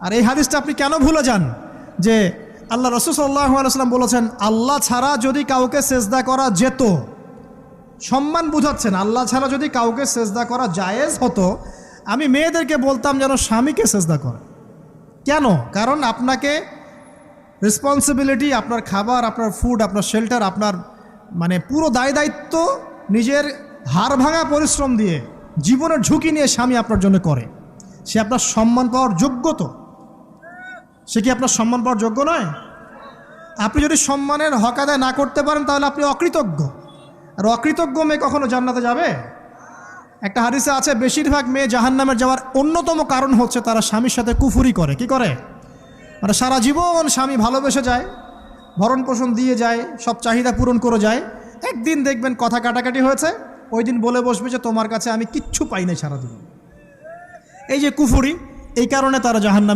আর এই হাদিসটা আপনি কেন ভুলে যান যে আল্লাহ রাসূল সাল্লাল্লাহু আলাইহি ওয়াসাল্লাম বলেছেন আল্লাহ ছাড়া যদি কাউকে সেজদা করা যেত, সম্মান বুঝাচ্ছেন, আল্লাহ ছাড়া যদি কাউকে সেজদা করা জায়েজ হতো, আমি মেয়েদেরকে বলতাম যেন স্বামীকে সেজদা করে। কেন? কারণ আপনাকে রেসপন্সিবিলিটি, আপনার খাবার, আপনার ফুড, আপনার শেল্টার, আপনার মানে পুরো দায় দায়িত্ব নিজের হাড় ভাঙা পরিশ্রম দিয়ে, জীবনের ঝুঁকি নিয়ে স্বামী আপনার জন্য করে। সে আপনার সম্মান পাওয়ার যোগ্য তো? সে কি আপনার সম্মান পাওয়ার যোগ্য নয়? আপনি যদি সম্মানের হক আদায় না করতে পারেন তাহলে আপনি অকৃতজ্ঞ। আর অকৃতজ্ঞ মেয়ে কখনো জান্নাতে যাবে? একটা হাদিসে আছে বেশিরভাগ মেয়ে জাহান্নামের যাওয়ার অন্যতম কারণ হচ্ছে তারা স্বামীর সাথে কুফুরি করে। কি করে? মানে সারা জীবন স্বামী ভালোবেসে যায়, ভরণ পোষণ দিয়ে যায়, সব চাহিদা পূরণ করে যায়, একদিন দেখবেন কথা কাটাকাটি হয়েছে, ওই দিন বলে বসবে যে তোমার কাছে আমি কিচ্ছু পাই নাই সারাদিন। এই যে কুফুরি, এই কারণে তারা জাহান্নামে